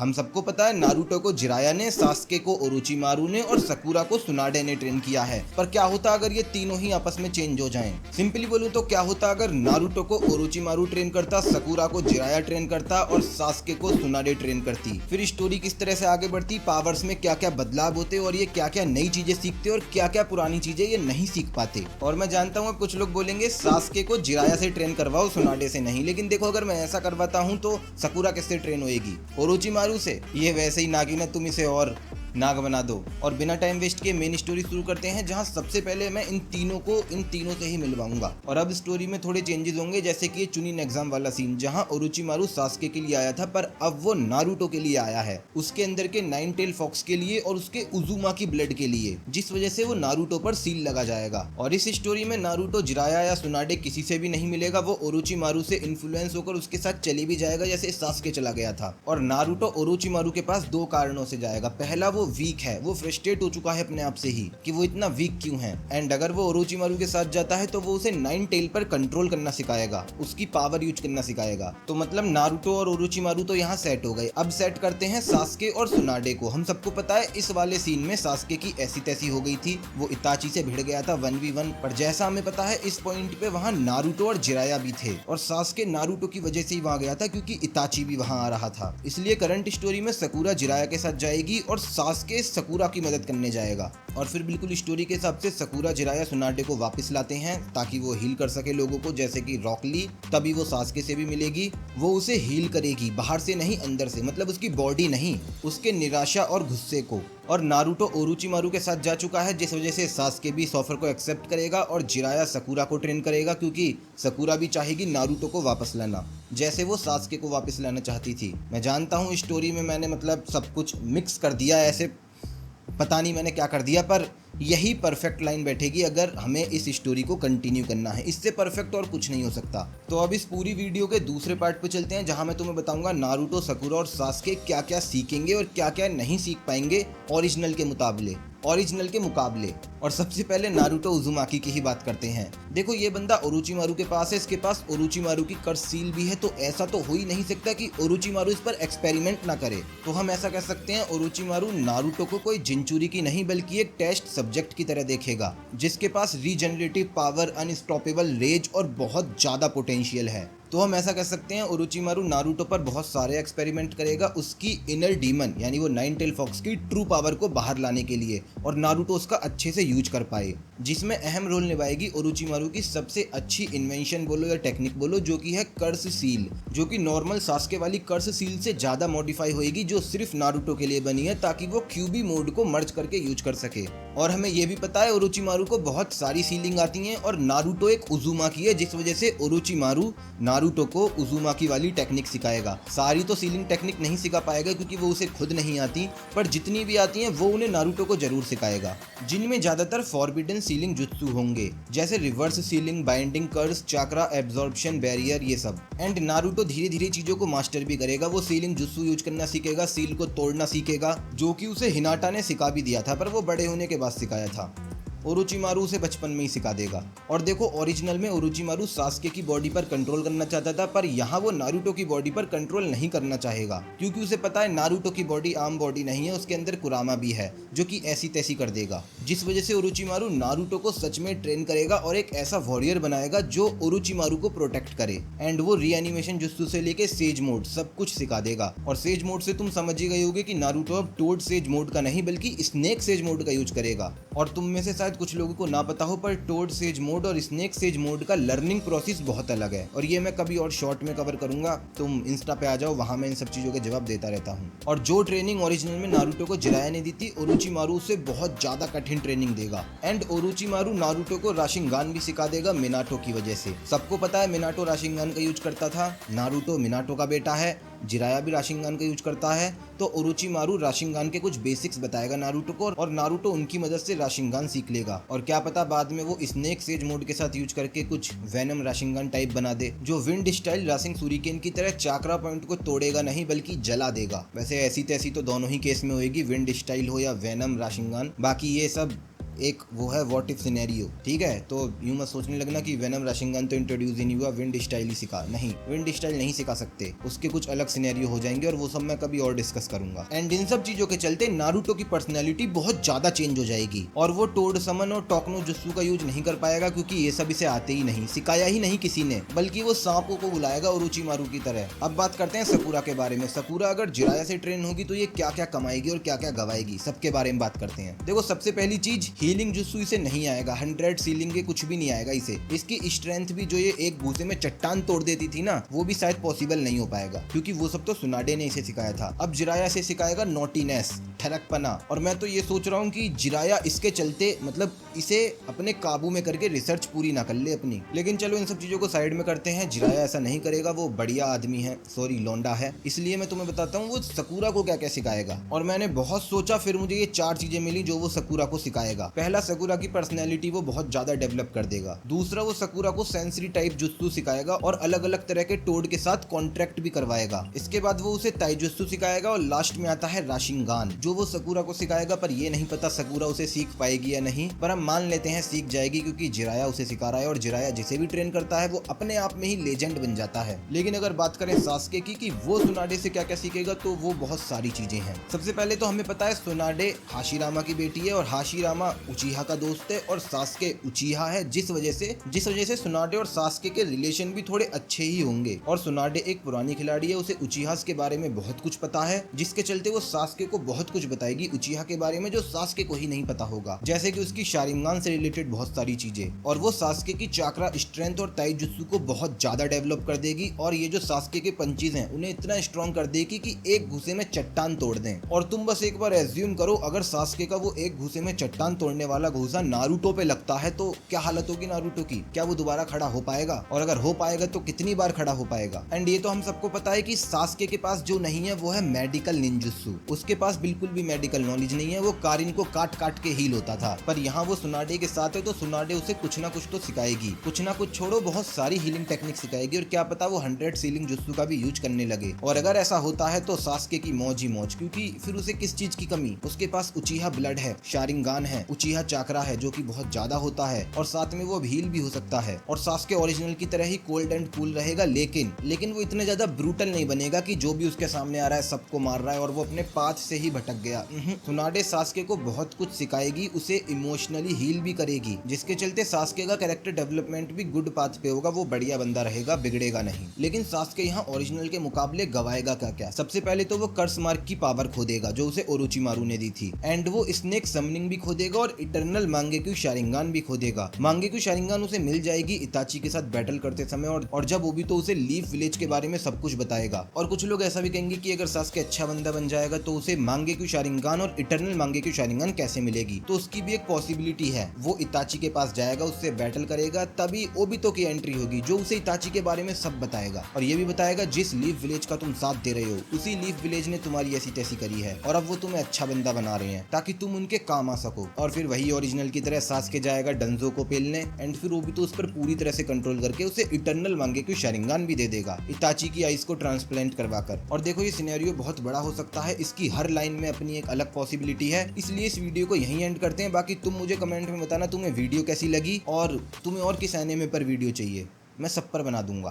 हम सबको पता है नारुतो को जिराया ने, सास्के को ओरोचिमारू ने और सकुरा को सुनाडे ने ट्रेन किया है। पर क्या होता अगर ये तीनों ही आपस में चेंज हो जाएं? सिंपली बोलूं तो क्या होता अगर नारुतो को ओरोचिमारू ट्रेन करता, सकुरा को जिराया ट्रेन करता और सास्के को सुनाडे ट्रेन करती? फिर स्टोरी किस तरह से आगे बढ़ती, पावर्स में क्या क्या बदलाव होते और ये क्या क्या नई चीजें सीखते और क्या क्या पुरानी चीजें ये नहीं सीख पाते। और मैं जानता हूँ अब कुछ लोग बोलेंगे सास्के को जिराया से ट्रेन करवाओ, सुनाडे से नहीं। लेकिन देखो अगर मैं ऐसा करवाता हूँ तो सकुरा किससे ट्रेन होएगी? ओरोचिमारू से। ये वैसे ही नागिन है, तुम इसे और नाग बना दो। और बिना टाइम वेस्ट किए मेन स्टोरी शुरू करते हैं, जहां सबसे पहले मैं इन तीनों से ही मिलवाऊंगा। और अब स्टोरी में थोड़े चेंजेस होंगे, जैसे कि चुनिन एग्जाम वाला सीन जहां ओरोचिमारू सास्के के लिए आया था, पर अब वो नारुतो के लिए आया है, उसके अंदर के नाइन टेल फॉक्स के लिए और उसके उजुमा की ब्लड के लिए, जिस वजह से वो नारुतो पर सील लगा जाएगा। और इस स्टोरी में नारुतो जिराया या सुनाडे किसी से भी नहीं मिलेगा, वो ओरोचिमारू से इन्फ्लुएंस होकर उसके साथ चले भी जाएगा जैसे सास्के चला गया था। और नारुतो ओरोचिमारू के पास दो कारणों से जाएगा। पहला, वो वीक है, वो फ्रस्ट्रेट हो चुका है अपने आप से ही कि वो इतना वीक क्यों है। एंड अगर वो ओरोचिमारू के साथ जाता है तो वो उसे नाइन टेल पर कंट्रोल करना सिखाएगा, उसकी पावर यूज करना सिखाएगा। तो मतलब नारुतो और ओरोचिमारू तो यहाँ सेट हो गए। अब सेट करते हैं सास्के और सुनाडे को। हम सबको पता है इस वाले सीन में सास्के की ऐसी तैसी हो गई थी, वो इताची से भिड़ गया था 1v1। पर जैसा हमें पता है इस पॉइंट पे वहाँ नारुतो और जिराया भी थे, और सास्के नारुतो की वजह से ही वहाँ गया था क्योंकि इताची भी वहाँ आ रहा था। इसलिए करंट स्टोरी में सकुरा जिराया के साथ जाएगी और सास्के सकुरा की मदद करने जाएगा। और फिर बिल्कुल स्टोरी के हिसाब से सकुरा जिराया सुनाडे को वापस लाते हैं ताकि वो हील कर सके लोगों को, जैसे कि रॉक ली। तभी वो सास्के से भी मिलेगी, वो उसे हील करेगी, बाहर से नहीं अंदर से, मतलब उसकी बॉडी नहीं, उसके निराशा और गुस्से को। और नारुतो ओरोचिमारू के साथ जा चुका है, जिस वजह से सास्के भी इस ऑफर को एक्सेप्ट करेगा और जिराया सकुरा को ट्रेन करेगा, क्योंकि सकुरा भी चाहेगी नारुतो को वापस लाना, जैसे वो सास्के को वापस लाना चाहती थी। मैं जानता हूँ स्टोरी में मैंने मतलब सब कुछ मिक्स कर दिया, ऐसे पता नहीं मैंने क्या कर दिया, पर यही परफेक्ट लाइन बैठेगी अगर हमें इस स्टोरी को कंटिन्यू करना है। इससे परफेक्ट और कुछ नहीं हो सकता। तो अब इस पूरी वीडियो के दूसरे पार्ट पे चलते हैं, जहां मैं तुम्हें बताऊंगा नारुतो, सकुरा और सास्के क्या क्या सीखेंगे और क्या क्या नहीं सीख पाएंगे ओरिजिनल के मुकाबले। और सबसे पहले नारुतो उजुमाकी की ही बात करते हैं। देखो ये बंदा ओरोचिमारू के पास है, इसके पास ओरोचिमारू की कर्स सील भी है, तो ऐसा तो हो ही नहीं सकता कि ओरोचिमारू इस पर एक्सपेरिमेंट ना करे। तो हम ऐसा कह सकते हैं ओरोचिमारू नारुतो को कोई जिंचुरी की नहीं बल्कि एक टेस्ट सब्जेक्ट की तरह देखेगा, जिसके पास रीजनरेटिव पावर, अनस्टॉपेबल रेज और बहुत ज्यादा पोटेंशियल है। तो हम ऐसा कह सकते हैं ओरोचिमारू नारुतो पर बहुत सारे एक्सपेरिमेंट करेगा उसकी इनर डीमन यानी वो नाइन टेल फॉक्स की ट्रू पावर को बाहर लाने के लिए, और नारुतो उसका अच्छे से यूज कर पाए। जिसमें अहम रोल निभाएगी ओरोचिमारू की सबसे अच्छी इन्वेंशन बोलो या टेक्निक बोलो, जो कि है कर्स सील, जो कि नॉर्मल सास्के वाली कर्स सील से ज्यादा मॉडिफाई होएगी, जो सिर्फ नारुतो के लिए बनी है ताकि वो क्यूबी मोड को मर्ज करके यूज कर सके। और हमें ये भी पता है ओरोचिमारू को बहुत सारी सीलिंग आती हैं, और नारुतो एक उजुमाकी है, जिस वजह से ओरोचिमारू नारुतो को उजुमाकी वाली टेक्निक सिखाएगा। सारी तो सीलिंग टेक्निक नहीं सिखा पाएगा क्योंकि वो उसे खुद नहीं आती, पर जितनी भी आती हैं वो उन्हें नारुतो को जरूर सिखाएगा, जिनमें ज्यादातर फॉरबिडन सीलिंग जुत्सु होंगे, जैसे रिवर्स सीलिंग, बाइंडिंग कर्स, चाक्रा एब्जॉर्प्शन, बैरियर, ये सब। एंड नारुतो धीरे धीरे चीजों को मास्टर भी करेगा, वो सीलिंग जुत्सु यूज करना सीखेगा, सील को तोड़ना सीखेगा, जो कि उसे हिनाटा ने सिखा भी दिया था, पर वो बड़े होने के बाद सिखाया था। ओरोचिमारू उसे बचपन में ही सिखा देगा। और देखो ओरिजिनल में ओरोचिमारू सास्के की बॉडी पर कंट्रोल करना चाहता था, पर यहाँ वो नारुतो की बॉडी पर कंट्रोल नहीं करना चाहेगा, क्योंकि उसे पता है नारुतो की बॉडी आम बॉडी नहीं है, उसके अंदर कुरामा भी है जो कि ऐसी तैसी कर देगा। जिस वजह से ओरोचिमारू नारुतो को सच में ट्रेन करेगा और एक ऐसा वॉरियर बनाएगा जो ओरोचिमारू को प्रोटेक्ट करे। एंड वो रीएनिमेशन जुत्सु से लेके सेज मोड सब कुछ सिखा देगा। और सेज मोड से तुम समझ ही गए होगे कि नारुतो अब टोड सेज मोड का नहीं बल्कि स्नेक सेज मोड का यूज करेगा। और तुम में से कुछ लोगों को ना पता हो, पर टोड सेज मोड और स्नेक सेज मोड का लर्निंग प्रोसेस बहुत अलग है, और ये मैं कभी और शॉर्ट में कवर करूंगा। तुम इंस्टा पे आ जाओ, वहां मैं इन सब चीजों के जवाब देता रहता हूँ। और जो ट्रेनिंग ओरिजिनल में नारुतो को जिराया ने दी थी, ओरोचिमारू उसे बहुत ज्यादा कठिन ट्रेनिंग देगा। एंड ओरोचिमारू नारुतो को राशिंगान भी सिखा देगा मिनाटो की वजह से। सबको पता है मिनाटो राशिंगान का यूज करता था, नारुतो मिनाटो का बेटा है, जिराया भी राशिंगान का यूज करता है, तो ओरोचिमारू राशिंगान के कुछ बेसिक्स बताएगा नारुतो को, और नारुतो उनकी मदद से राशिंगान सीख लेगा। और क्या पता बाद में वो स्नेक सेज मोड के साथ यूज करके कुछ वेनम राशिंगान टाइप बना दे, जो विंड स्टाइल राशिंग सूरिकेन की तरह चाक्रा पॉइंट को तोड़ेगा नहीं बल्कि जला देगा। वैसे ऐसी तैसी तो दोनों ही केस में होएगी, विंड स्टाइल हो या वेनम राशिंगान। बाकी ये सब एक वो है व्हाट इफ सिनेरियो, ठीक है। तो यूं मत सोचने लगना कि वेनम राशिंगन तो इंट्रोड्यूस ही नहीं हुआ, विंड स्टाइल ही सिखा, नहीं, विंड स्टाइल नहीं सिखा सकते, उसके कुछ अलग सिनेरियो हो जाएंगे और वो सब मैं कभी और डिस्कस करूंगा। एंड इन सब चीजों के चलते नारुतो की पर्सनैलिटी बहुत ज्यादा चेंज हो जाएगी और वो टोड समन और टोकनो जुत्सु का यूज नहीं कर पाएगा क्योंकि ये सब इसे आते ही नहीं, सिखाया ही नहीं किसी ने, बल्कि वो सांपों को बुलाएगा ओरोचिमारू की तरह। अब बात करते हैं सकुरा के बारे में। सकुरा अगर जिराया से ट्रेन होगी तो ये क्या क्या कमाएगी और क्या क्या गवाएगी, सबके बारे में बात करते हैं। देखो सबसे पहली चीज, हीलिंग जुत्सु इसे नहीं आएगा, 100 सीलिंग के कुछ भी नहीं आएगा इसे। इसकी स्ट्रेंथ भी जो ये एक घूसे में चट्टान तोड़ देती थी ना, वो भी शायद पॉसिबल नहीं हो पाएगा क्योंकि वो सब तो सुनाडे ने इसे सिखाया था। अब जिराया से सिखाएगा नोटीनेस, ठरकपना, और मैं तो ये सोच रहा हूँ कि जिराया इसके चलते मतलब इसे अपने काबू में करके रिसर्च पूरी ना कर ले अपनी। लेकिन चलो इन सब चीजों को साइड में करते हैं, जिराया ऐसा नहीं करेगा, वो बढ़िया आदमी है, सॉरी लौंडा है। इसलिए मैं तुम्हें बताता हूँ वो सकुरा को क्या क्या सिखाएगा। और मैंने बहुत सोचा, फिर मुझे ये 4 चीजें मिली जो वो सकुरा को सिखाएगा। पहला, सकुरा की पर्सनैलिटी वो बहुत ज्यादा डेवलप कर देगा। दूसरा, वो सकुरा को सेंसरी टाइप जुत्सु सिखाएगा और अलग अलग तरह के टोड के साथ कॉन्ट्रैक्ट भी करवाएगा। इसके बाद वो उसे ताइजुत्सु सिखाएगा और लास्ट में आता है राशिंगान, जो वो सकुरा को सिखाएगा। पर ये नहीं पता सकुरा उसे सीख पाएगी या नहीं, पर हम मान लेते हैं सीख जाएगी क्योंकि जिराया उसे सिखा रहा है और जिराया जिसे भी ट्रेन करता है वो अपने आप में ही लेजेंड बन जाता है। लेकिन अगर बात करें सास्के की कि वो सुनाडे से क्या क्या सीखेगा, तो वो बहुत सारी चीजें हैं। सबसे पहले तो हमें पता है सुनाडे हाशिरामा की बेटी है और हाशिरामा उचिहा का दोस्त है और सास्के उचिहा है, जिस वजह से सुनाडे और सास्के के रिलेशन भी थोड़े अच्छे ही होंगे। और सुनाडे एक पुरानी खिलाड़ी है, उसे उचिहा के बारे में बहुत कुछ पता है, जिसके चलते वो सास्के को बहुत कुछ बताएगी उचिहा के बारे में जो सास्के को ही नहीं पता होगा, जैसे कि उसकी शारिंगान से रिलेटेड बहुत सारी चीजें। और वो सास्के की चाक्रा स्ट्रेंथ और ताइजुत्सु को बहुत ज्यादा डेवलप कर देगी और ये जो सास्के के पंचीज हैं उन्हें इतना स्ट्रॉन्ग कर देगी कि एक घुसे में चट्टान तोड़ दें। और तुम बस एक बार एज्यूम करो, अगर सास्के का वो एक घुसे में चट्टान तोड़ने वाला घुसा नारुतो पे लगता है तो क्या हालत होगी नारुतो की, क्या वो दोबारा खड़ा हो पाएगा, और अगर हो पाएगा तो कितनी बार खड़ा हो पाएगा। एंड ये तो हम सबको पता है कि सास्के के पास जो नहीं है वो है मेडिकल निंजुत्सु, उसके पास बिल्कुल भी मेडिकल नॉलेज नहीं है, वो कारिन को काट काट के हील होता था। पर यहाँ वो सुनाडे के साथ है तो सुनाडे उसे कुछ ना कुछ तो सिखाएगी, कुछ ना कुछ छोड़ो बहुत सारी हीलिंग टेक्निक सिखाएगी और क्या पता वो 100 सीलिंग जुत्सु का भी यूज करने लगे। और अगर ऐसा होता है तो सास्के की मौज ही मौज, क्योंकि फिर उसे किस चीज की कमी, उसके पास उचिहा ब्लड है, शारिंगान है, उचिहा चाकरा है जो कि बहुत ज्यादा होता है और साथ में वो हील भी हो सकता है। और सास्के ओरिजिनल की तरह ही कोल्ड एंड कूल रहेगा, लेकिन वो इतने ज्यादा ब्रूटल नहीं बनेगा कि जो भी उसके सामने आ रहा है सबको मार रहा है और वो अपने पाथ से ही भटक गया। सुनाडे सास्के को बहुत कुछ सिखाएगी, उसे इमोशनली हील भी करेगी, जिसके चलते सास्के का कैरेक्टर डेवलपमेंट भी गुड पाथ पे होगा, वो बढ़िया बंदा रहेगा, बिगड़ेगा नहीं। लेकिन सास्के यहाँ ओरिजिनल के मुकाबले गवाएगा क्या क्या। सबसे पहले तो वो कर्स मार्क की पावर खो देगा जो उसे ओरोचिमारू ने दी थी, एंड वो स्नेक समनिंग भी खो देगा और इटर्नल मांगेक्यू शारिंगान भी खो देगा। मांगेक्यू शारिंगान उसे मिल जाएगी इताची के साथ बैटल करते समय और जब वो भी तो उसे लीफ विलेज के बारे में सब कुछ बताएगा। और कुछ लोग ऐसा भी कहेंगे कि अगर सास्के अच्छा बंदा बन जाएगा तो उसे मांगेक्यू शारिंगान और इटर्नल मांगेक्यू शारिंगान कैसे मिलेगी, तो उसकी भी एक पॉसिबिलिटी है। वो इताची के पास जाएगा, उससे बैटल करेगा, तभी ओबितो की एंट्री होगी जो उसे इताची के बारे में सब बताएगा और ये भी बताएगा जिस लीफ विलेज का तुम साथ दे रहे हो उसी लीफ विलेज ने तुम्हारी ऐसी तैसी करी है और अब वो तुम्हें अच्छा बंदा बना रहे हैं ताकि तुम उनके काम आ सको। और फिर वही ओरिजिनल की तरह सास्के जाएगा डंजो को पेलने एंड फिर ओबितो उस पर पूरी तरह से कंट्रोल करके उसे इटर्नल मांगेक्यू शारिंगान भी दे देगा इताची की आइस को ट्रांसप्लांट करवाकर। और देखो ये सिनेरियो बहुत बड़ा हो सकता है, इसकी हर लाइन में अपनी एक अलग पॉसिबिलिटी है, इसलिए इस वीडियो को यहीं एंड करते हैं। बाकी तुम मुझे कमेंट में बताना तुम्हें वीडियो कैसी लगी और तुम्हें और किस एनीमे पर वीडियो चाहिए, मैं सब पर बना दूंगा।